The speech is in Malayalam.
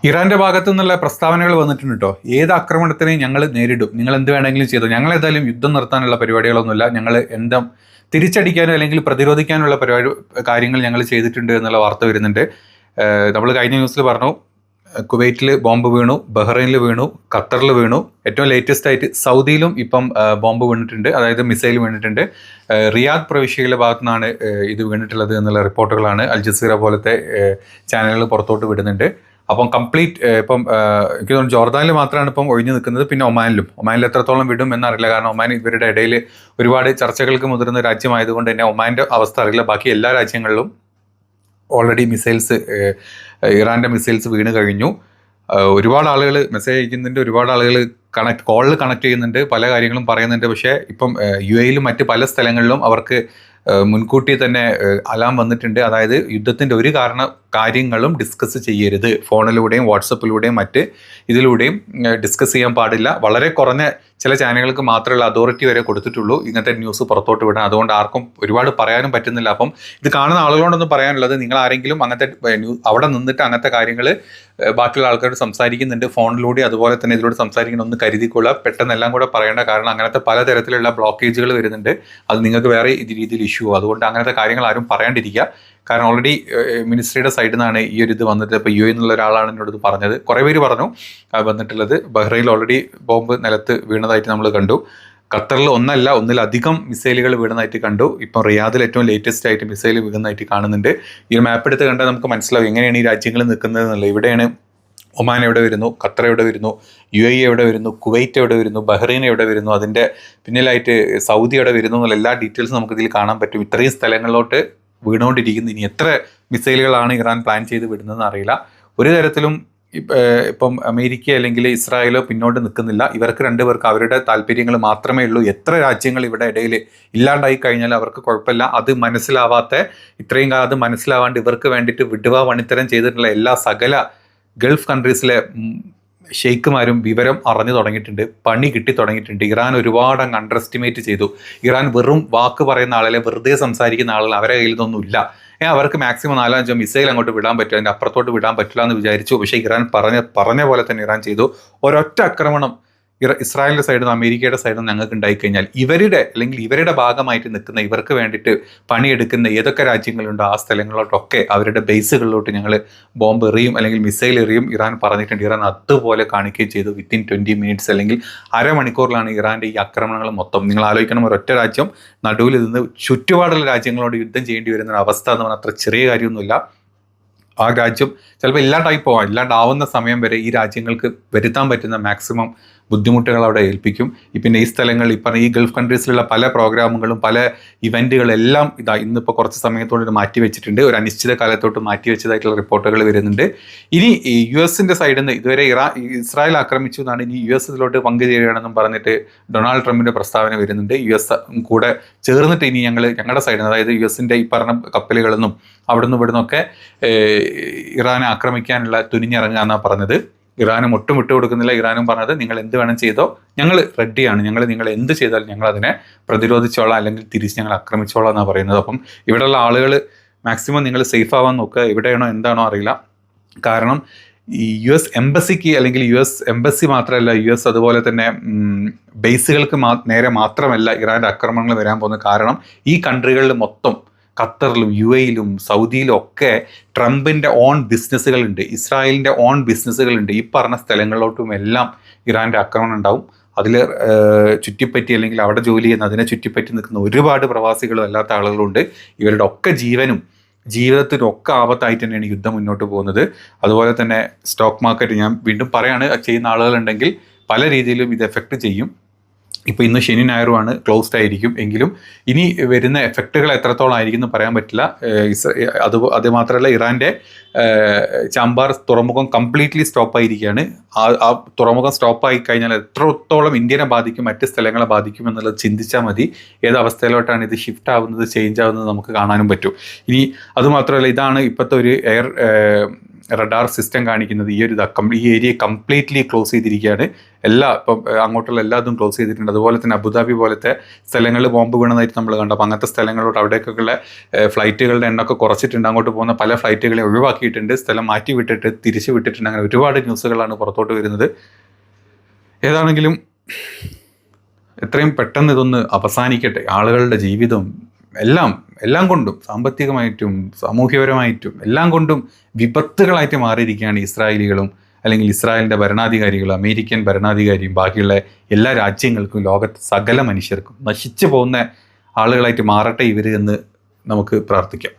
ഇറാന്റെ ഭാഗത്തു നിന്നുള്ള പ്രസ്താവനകൾ വന്നിട്ടുണ്ട് കേട്ടോ. ഏത് ആക്രമണത്തിനെയും ഞങ്ങൾ നേരിടും, നിങ്ങൾ എന്ത് വേണമെങ്കിലും ചെയ്തു, ഞങ്ങൾ ഏതായാലും യുദ്ധം നിർത്താനുള്ള പരിപാടികളൊന്നുമില്ല, ഞങ്ങൾ എന്താ തിരിച്ചടിക്കാനോ അല്ലെങ്കിൽ പ്രതിരോധിക്കാനുള്ള കാര്യങ്ങൾ ഞങ്ങൾ ചെയ്തിട്ടുണ്ട് എന്നുള്ള വാർത്ത വരുന്നുണ്ട്. നമ്മൾ കഴിഞ്ഞ ന്യൂസിൽ പറഞ്ഞു, കുവൈറ്റിൽ ബോംബ് വീണു, ബഹ്റൈനിൽ വീണു, ഖത്തറിൽ വീണു, ഏറ്റവും ലേറ്റസ്റ്റ് ആയിട്ട് സൗദിയിലും ഇപ്പം ബോംബ് വീണിട്ടുണ്ട്, അതായത് മിസൈൽ വീണിട്ടുണ്ട്. റിയാദ് പ്രവിശ്യയിലെ ഭാഗത്തു നിന്നാണ് ഇത് വീണിട്ടുള്ളത് എന്നുള്ള റിപ്പോർട്ടുകളാണ് അൽ ജസീറ പോലത്തെ ചാനലുകൾ പുറത്തോട്ട് വിടുന്നുണ്ട്. അപ്പം കംപ്ലീറ്റ് ഇപ്പം എനിക്ക് തോന്നുന്നു ജോർദാനിൽ മാത്രമാണ് ഇപ്പം ഒഴിഞ്ഞു നിൽക്കുന്നത്. പിന്നെ ഒമാനിൽ എത്രത്തോളം വിടും എന്നറിയില്ല. കാരണം ഒമാൻ ഇവരുടെ ഇടയിൽ ഒരുപാട് ചർച്ചകൾക്ക് മുതിർന്ന രാജ്യമായതുകൊണ്ട് തന്നെ ഒമാൻ്റെ അവസ്ഥ അറിയില്ല. ബാക്കി എല്ലാ രാജ്യങ്ങളിലും ഓൾറെഡി ഇറാൻ്റെ മിസൈൽസ് വീണ് കഴിഞ്ഞു. ഒരുപാട് ആളുകൾ മെസ്സേജ് അയക്കുന്നുണ്ട്, ഒരുപാട് ആളുകൾ കോളിൽ കണക്ട് ചെയ്യുന്നുണ്ട്, പല കാര്യങ്ങളും പറയുന്നുണ്ട്. പക്ഷേ ഇപ്പം UAE-യിലും മറ്റ് പല സ്ഥലങ്ങളിലും അവർക്ക് മുൻകൂട്ടി തന്നെ അലാം വന്നിട്ടുണ്ട്. അതായത് യുദ്ധത്തിൻ്റെ ഒരു കാര്യങ്ങളും ഡിസ്കസ് ചെയ്യരുത്, ഫോണിലൂടെയും വാട്സപ്പിലൂടെയും മറ്റ് ഇതിലൂടെയും ഡിസ്കസ് ചെയ്യാൻ പാടില്ല. വളരെ കുറഞ്ഞ ചില ചാനലുകൾക്ക് മാത്രമേ അതോറിറ്റി വരെ കൊടുത്തിട്ടുള്ളൂ ഇങ്ങനത്തെ ന്യൂസ് പുറത്തോട്ട് വിടാൻ. അതുകൊണ്ട് ആർക്കും ഒരുപാട് പറയാനും പറ്റുന്നില്ല. അപ്പം ഇത് കാണുന്ന ആളുകളോടൊന്നും പറയാനുള്ളത്, നിങ്ങൾ ആരെങ്കിലും അങ്ങനത്തെ അവിടെ നിന്നിട്ട് അങ്ങനത്തെ കാര്യങ്ങൾ ബാക്കിയുള്ള ആൾക്കാരോട് സംസാരിക്കുന്നുണ്ട് ഫോണിലൂടെ, അതുപോലെ തന്നെ ഇതിലൂടെ സംസാരിക്കണം ഒന്ന് കരുതിക്കൊള്ളുക. പെട്ടെന്ന് എല്ലാം കൂടെ പറയേണ്ട, കാരണം അങ്ങനത്തെ പലതരത്തിലുള്ള ബ്ലോക്കേജുകൾ വരുന്നുണ്ട്. അത് നിങ്ങൾക്ക് വേറെ രീതിയിൽ ഇഷ്യൂ. അതുകൊണ്ട് അങ്ങനത്തെ കാര്യങ്ങൾ ആരും പറയാണ്ടിരിക്കുക. കാരണം ഓൾറെഡി മിനിസ്ട്രിയുടെ സൈഡിൽ നിന്നാണ് ഈ ഒരു ഇത് വന്നിട്ട്. ഇപ്പോൾ UAE എന്നുള്ള ഒരാളാണ് എന്നോട് ഇത് പറഞ്ഞത്. കുറേ പേര് പറഞ്ഞു വന്നിട്ടുള്ളത്. ബഹ്റൈനിൽ ഓൾറെഡി ബോംബ് നിലത്ത് വീണതായിട്ട് നമ്മൾ കണ്ടു. ഖത്തറിൽ ഒന്നിലധികം മിസൈലുകൾ വീണതായിട്ട് കണ്ടു. ഇപ്പം റിയാദിൽ ഏറ്റവും ലേറ്റസ്റ്റ് ആയിട്ട് മിസൈൽ വീഴുന്നതായിട്ട് കാണുന്നുണ്ട്. ഈ മാപ്പ് എടുത്ത് കണ്ടാൽ നമുക്ക് മനസ്സിലാവും എങ്ങനെയാണ് ഈ രാജ്യങ്ങൾ നിൽക്കുന്നത് എന്നുള്ളത്. ഇവിടെയാണ് ഒമാൻ എവിടെ വരുന്നു, ഖത്തർ എവിടെ വരുന്നു, UAE എവിടെ വരുന്നു, കുവൈറ്റ് എവിടെ വരുന്നു, ബഹ്റൈൻ എവിടെ വരുന്നു, അതിൻ്റെ പിന്നിലായിട്ട് സൗദി എവിടെ വരുന്നു എന്നുള്ള എല്ലാ ഡീറ്റെയിൽസും നമുക്കിതിൽ കാണാൻ പറ്റും. ഇത്രയും സ്ഥലങ്ങളിലോട്ട് വീണുകൊണ്ടിരിക്കുന്നു. ഇനി എത്ര മിസൈലുകളാണ് ഇറാൻ പ്ലാൻ ചെയ്ത് വിടുന്നതെന്ന് അറിയില്ല. ഒരു തരത്തിലും ഇപ്പം അമേരിക്ക അല്ലെങ്കിൽ ഇസ്രായേലോ പിന്നോട്ട് നിൽക്കുന്നില്ല. ഇവർക്ക് രണ്ടുപേർക്ക് അവരുടെ താല്പര്യങ്ങൾ മാത്രമേ ഉള്ളൂ. എത്ര രാജ്യങ്ങൾ ഇവിടെ ഇടയിൽ ഇല്ലാണ്ടായി കഴിഞ്ഞാൽ അവർക്ക് കുഴപ്പമില്ല. അത് ഇത്രയും കാലം അത് മനസ്സിലാവാണ്ട് ഇവർക്ക് വേണ്ടിയിട്ട് വിടുവാ വണിത്തരം ചെയ്തിട്ടുള്ള എല്ലാ സകല ഗൾഫ് കൺട്രീസിലെ ഷെയ്ഖുമാരും വിവരം അറിഞ്ഞു തുടങ്ങിയിട്ടുണ്ട്, പണി കിട്ടി തുടങ്ങിയിട്ടുണ്ട്. ഇറാൻ ഒരുപാട് അങ്ങ് അണ്ടർ എസ്റ്റിമേറ്റ് ചെയ്തു. ഇറാൻ വെറും വാക്ക് പറയുന്ന ആളെ, വെറുതെ സംസാരിക്കുന്ന ആളുകൾ അവരെ കയ്യിൽ നിന്നൊന്നും ഇല്ല. അവർക്ക് മാക്സിമം 4-5 മിസൈൽ അങ്ങോട്ട് വിടാൻ പറ്റും, അതിൻ്റെ അപ്പുറത്തോട്ട് വിടാൻ പറ്റില്ല എന്ന് വിചാരിച്ചു. പക്ഷേ ഇറാൻ പറഞ്ഞ പോലെ തന്നെ ഇറാൻ ചെയ്തു. ഒരൊറ്റ ആക്രമണം ഇസ്രായേലിൻ്റെ സൈഡിൽ നിന്ന് അമേരിക്കയുടെ സൈഡിൽ നിന്ന് ഞങ്ങൾക്ക് ഉണ്ടായിക്കഴിഞ്ഞാൽ ഇവരുടെ ഭാഗമായിട്ട് നിൽക്കുന്ന, ഇവർക്ക് വേണ്ടിയിട്ട് പണിയെടുക്കുന്ന ഏതൊക്കെ രാജ്യങ്ങളുണ്ടോ ആ സ്ഥലങ്ങളിലോട്ടൊക്കെ അവരുടെ ബേസുകളിലോട്ട് ഞങ്ങൾ ബോംബ് എറിയും അല്ലെങ്കിൽ മിസൈൽ എറിയും ഇറാൻ പറഞ്ഞിട്ടുണ്ട്. ഇറാൻ അതുപോലെ കാണിക്കുകയും ചെയ്തു. വിത്തിൻ 20 മിനിറ്റ്സ് അല്ലെങ്കിൽ അരമണിക്കൂറിലാണ് ഇറാൻ്റെ ഈ ആക്രമണങ്ങൾ മൊത്തം. നിങ്ങൾ ആലോചിക്കണം, ഒരൊറ്റ രാജ്യം നടുവിൽ നിന്ന് ചുറ്റുപാടുള്ള രാജ്യങ്ങളോട് യുദ്ധം ചെയ്യേണ്ടി വരുന്ന അവസ്ഥ എന്ന് പറഞ്ഞാൽ അത്ര ചെറിയ കാര്യമൊന്നുമില്ല. ആ രാജ്യം ചിലപ്പോൾ ഇല്ലാണ്ടാവുന്ന സമയം വരെ ഈ രാജ്യങ്ങൾക്ക് വരുത്താൻ പറ്റുന്ന മാക്സിമം ബുദ്ധിമുട്ടുകൾ അവിടെ ഏൽപ്പിക്കും. പിന്നെ ഈ സ്ഥലങ്ങൾ ഈ ഗൾഫ് കൺട്രീസിലുള്ള പല പ്രോഗ്രാമുകളും പല ഇവൻറ്റുകളെല്ലാം ഇന്നിപ്പോൾ കുറച്ച് സമയത്തോട് മാറ്റി വെച്ചിട്ടുണ്ട്. ഒരു അനിശ്ചിത കാലത്തോട്ട് മാറ്റി വെച്ചതായിട്ടുള്ള റിപ്പോർട്ടുകൾ വരുന്നുണ്ട്. ഇനി US-ൻ്റെ സൈഡിൽ നിന്ന് ഇതുവരെ ഇസ്രായേൽ ആക്രമിച്ചു എന്നാണ്, ഇനി US ഇതിലോട്ട് പങ്കുചേരുകയാണെന്നും പറഞ്ഞിട്ട് ഡൊണാൾഡ് ട്രംപിൻ്റെ പ്രസ്താവന വരുന്നുണ്ട്. US കൂടെ ചേർന്നിട്ട് ഇനി ഞങ്ങളുടെ സൈഡിൽ നിന്ന്, അതായത് US-ൻ്റെ ഈ പറഞ്ഞ കപ്പലുകളെന്നും അവിടുന്ന് ഇവിടുന്നൊക്കെ ഇറാനെ ആക്രമിക്കാനുള്ള തുനിഞ്ഞിറങ്ങുക എന്നാണ് പറഞ്ഞത്. ഇറാനും ഒട്ടും വിട്ടുകൊടുക്കുന്നില്ല. ഇറാനും പറഞ്ഞത് നിങ്ങൾ എന്ത് വേണം ചെയ്തോ, ഞങ്ങൾ റെഡിയാണ്, നിങ്ങൾ എന്ത് ചെയ്താലും ഞങ്ങൾ അതിനെ പ്രതിരോധിച്ചോളാം അല്ലെങ്കിൽ തിരിച്ച് ഞങ്ങൾ ആക്രമിച്ചോളാം എന്നാണ് പറയുന്നത്. അപ്പം ഇവിടെയുള്ള ആളുകൾ മാക്സിമം നിങ്ങൾ സേഫ് ആവാൻ നോക്കുക. എവിടെയാണോ എന്താണോ അറിയില്ല. കാരണം ഈ US എംബസിക്ക് അല്ലെങ്കിൽ US എംബസി മാത്രമല്ല, US അതുപോലെ തന്നെ ബേസുകൾക്ക് നേരെ മാത്രമല്ല ഇറാൻ്റെ ആക്രമണങ്ങൾ വരാൻ പോകുന്നത്. കാരണം ഈ കൺട്രികളിൽ മൊത്തം ഖത്തറിലും UAE-യിലും സൗദിയിലും ഒക്കെ ട്രംപിൻ്റെ ഓൺ ബിസിനസ്സുകളുണ്ട്, ഇസ്രായേലിൻ്റെ ഓൺ ബിസിനസ്സുകളുണ്ട്. ഈ പറഞ്ഞ സ്ഥലങ്ങളിലോട്ടും എല്ലാം ഇറാൻ്റെ ആക്രമണം ഉണ്ടാവും. അതിൽ ചുറ്റിപ്പറ്റി അല്ലെങ്കിൽ അവിടെ ജോലി ചെയ്യുന്ന അതിനെ ചുറ്റിപ്പറ്റി നിൽക്കുന്ന ഒരുപാട് പ്രവാസികളും അല്ലാത്ത ആളുകളുണ്ട്. ഇവരുടെ ഒക്കെ ജീവിതത്തിനൊക്കെ ആപത്തായിട്ട് തന്നെയാണ് യുദ്ധം മുന്നോട്ട് പോകുന്നത്. അതുപോലെ തന്നെ സ്റ്റോക്ക് മാർക്കറ്റ്, ഞാൻ വീണ്ടും പറയാണ്, ചെയ്യുന്ന ആളുകളുണ്ടെങ്കിൽ പല രീതിയിലും ഇത് എഫക്റ്റ് ചെയ്യും. ഇപ്പോൾ ഇന്ന് ശനി ഞായറുമാണ്, ക്ലോസ്ഡ് ആയിരിക്കും. എങ്കിലും ഇനി വരുന്ന എഫക്റ്റുകൾ എത്രത്തോളം ആയിരിക്കും എന്ന് പറയാൻ പറ്റില്ല. അത് മാത്രമല്ല, ഇറാൻ്റെ ചാമ്പാർ തുറമുഖം കംപ്ലീറ്റ്ലി സ്റ്റോപ്പായിരിക്കുകയാണ്. ആ തുറമുഖം സ്റ്റോപ്പായി കഴിഞ്ഞാൽ എത്രത്തോളം ഇന്ത്യനെ ബാധിക്കും, മറ്റ് സ്ഥലങ്ങളെ ബാധിക്കും എന്നുള്ളത് ചിന്തിച്ചാൽ മതി. ഏത് അവസ്ഥയിലോട്ടാണ് ഇത് ഷിഫ്റ്റ് ആവുന്നത്, ചേഞ്ച് ആവുന്നത് നമുക്ക് കാണാനും പറ്റും. ഇനി അതുമാത്രമല്ല, ഇതാണ് ഇപ്പോഴത്തെ ഒരു റഡാർ സിസ്റ്റം കാണിക്കുന്നത് ഈ ഏരിയ കംപ്ലീറ്റ്ലി ക്ലോസ് ചെയ്തിരിക്കുകയാണ്. ഇപ്പം അങ്ങോട്ടുള്ള എല്ലാതും ക്ലോസ് ചെയ്തിട്ടുണ്ട്. അതുപോലെ തന്നെ അബുദാബി പോലത്തെ സ്ഥലങ്ങളിൽ ബോംബ് വീണതായിട്ട് നമ്മൾ കണ്ടു. അപ്പം അങ്ങനത്തെ സ്ഥലങ്ങളോട് അവിടേക്കൊക്കെയുള്ള ഫ്ലൈറ്റുകളുടെ എണ്ണമൊക്കെ കുറച്ചിട്ടുണ്ട്. അങ്ങോട്ട് പോകുന്ന പല ഫ്ലൈറ്റുകളെ ഒഴിവാക്കിയിട്ടുണ്ട്, സ്ഥലം മാറ്റി വിട്ടിട്ട് തിരിച്ചു വിട്ടിട്ടുണ്ട്. അങ്ങനെ ഒരുപാട് ന്യൂസുകളാണ് പുറത്തോട്ട് വരുന്നത്. ഏതാണെങ്കിലും എത്രയും പെട്ടെന്ന് ഇതൊന്ന് അവസാനിക്കട്ടെ. ആളുകളുടെ ജീവിതം എല്ലാം കൊണ്ടും, സാമ്പത്തികമായിട്ടും സാമൂഹ്യപരമായിട്ടും എല്ലാം കൊണ്ടും വിപത്തുകളായിട്ട് മാറിയിരിക്കുകയാണ് ഇസ്രായേലികളും, അല്ലെങ്കിൽ ഇസ്രായേലിൻ്റെ ഭരണാധികാരികളും, അമേരിക്കൻ ഭരണാധികാരിയും, ബാക്കിയുള്ള എല്ലാ രാജ്യങ്ങൾക്കും, ലോകത്ത് സകല മനുഷ്യർക്കും നശിച്ചു പോകുന്ന ആളുകളായിട്ട് മാറട്ടെ ഇവർ എന്ന് നമുക്ക് പ്രാർത്ഥിക്കാം.